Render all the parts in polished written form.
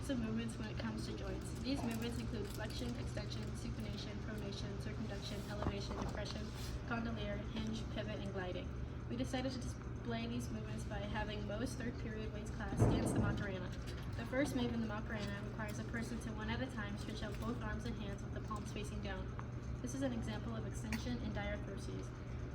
types of movements when it comes to joints. These movements include flexion, extension, supination, pronation, circumduction, elevation, depression, gondolier, hinge, pivot, and gliding. We decided to display these movements by having Mo's third period weights class dance the Macarena. The first move in the Macarena requires a person to one at a time stretch out both arms and hands with the palms facing down. This is an example of extension and diarthrosis.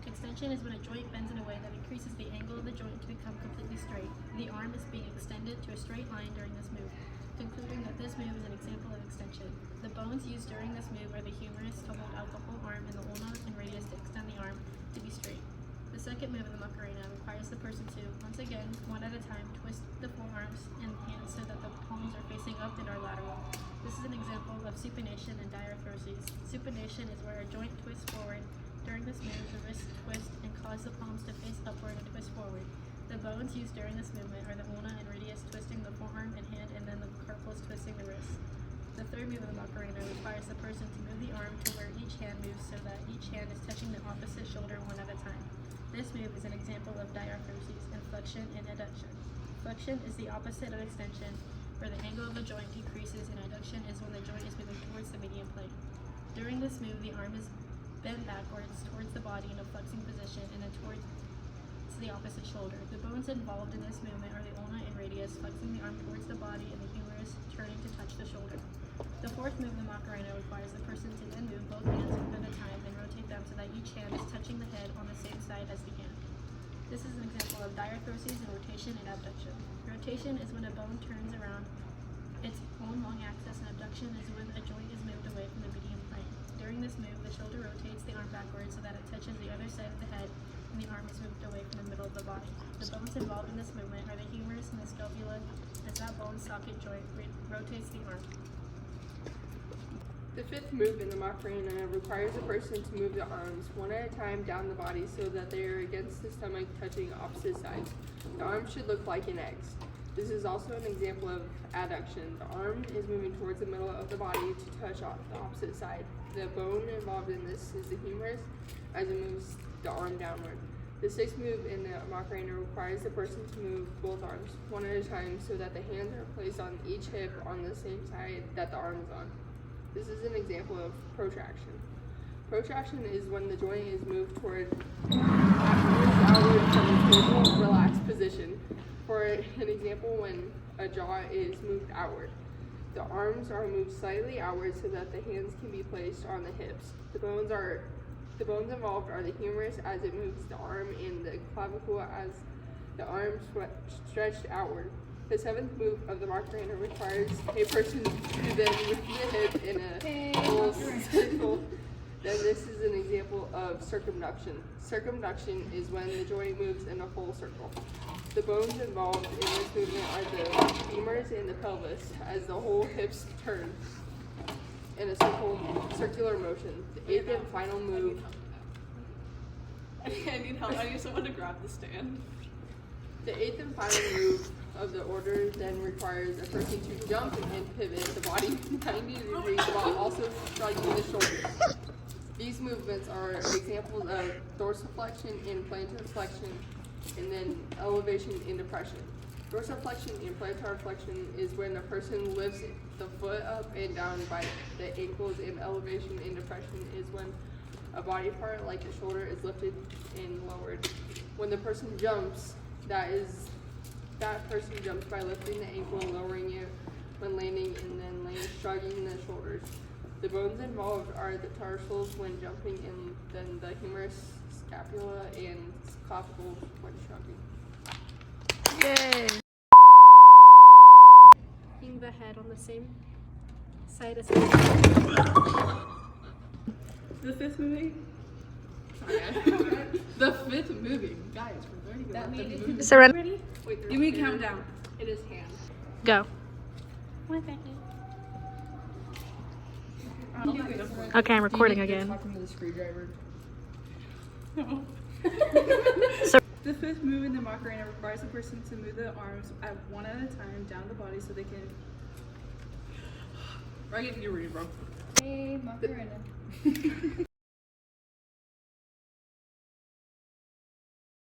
Extension is when a joint bends in a way that increases the angle of the joint to become completely straight. The arm is being extended to a straight line during this move, concluding that this move is an example of extension. The bones used during this move are the humerus to hold out the whole arm and the ulna and radius to extend the arm to be straight. The second move in the Macarena requires the person to, once again, one at a time, twist the forearms and hands so that the palms are facing up and are lateral. This is an example of supination and diarthrosis. Supination is where a joint twists forward. During this move, the wrists twist and cause the palms to face upward and twist forward. The bones used during this movement are the ulna and radius twisting the forearm and hand, and then the carpals twisting the wrist. The third move of the Macarena requires the person to move the arm to where each hand moves so that each hand is touching the opposite shoulder one at a time. This move is an example of diarthrosis and flexion and adduction. Flexion is the opposite of extension, where the angle of the joint decreases, and adduction is when the joint is moving towards the median plane. During this move, the arm is bent backwards towards the body in a flexing position and then towards the opposite shoulder. The bones involved in this movement are the ulna and radius, flexing the arm towards the body, and the humerus turning to touch the shoulder. The fourth move in the Macarena requires the person to then move both hands one at a time and rotate them so that each hand is touching the head on the same side as the hand. This is an example of diarthrosis and rotation and abduction. Rotation is when a bone turns around its own long axis, and abduction is when a joint is moved away from the median plane. During this move, the shoulder rotates the arm backwards so that it touches the other side of the head, and the arm is moved away from the middle of the body. The bones involved in this movement are the humerus and the scapula, as that bone socket joint rotates the arm. The fifth move in the Macarena requires a person to move the arms one at a time down the body so that they are against the stomach touching opposite sides. The arms should look like an X. This is also an example of adduction. The arm is moving towards the middle of the body to touch off the opposite side. The bone involved in this is the humerus as it moves the arm downward. The sixth move in the Macarena requires the person to move both arms one at a time so that the hands are placed on each hip on the same side that the arm is on. This is an example of protraction. Protraction is when the joint is moved outward from a stable, relaxed position. For an example, when a jaw is moved outward. The arms are moved slightly outward so that the hands can be placed on the hips. The bones involved are the humerus as it moves the arm and the clavicle as the arm stretched outward. The seventh move of the Macarena requires a person to then move the hip in a full circle. Then this is an example of circumduction. Circumduction is when the joint moves in a full circle. The bones involved in this movement are the femurs and the pelvis as the whole hips turn in a circular motion. The eighth and final move. I need help. I need someone to grab the stand. The eighth and final move of the order then requires a person to jump and pivot the body 90 degrees while also shrugging the shoulders. These movements are examples of dorsiflexion and plantar flexion, and then elevation and depression. Dorsiflexion and plantar flexion is when a person lifts the foot up and down by the ankles, and elevation and depression is when a body part like the shoulder is lifted and lowered. When the person jumps, that person jumps by lifting the ankle and lowering it when landing, and then shrugging the shoulders. The bones involved are the tarsals when jumping, and then the humerus, scapula, and clavicle when shrugging. Yay! Keeping the head on the same side as The fifth movie? The fifth movie. Guys, we're learning about the movie. Surrender. Ready? Give me a countdown. It is hand. Go. Okay, I'm recording again. Talking to the screwdriver. No. The fifth move in the Macarena requires a person to move the arms at one at a time down the body so they can. Right, you're ready, bro. Hey, Macarena.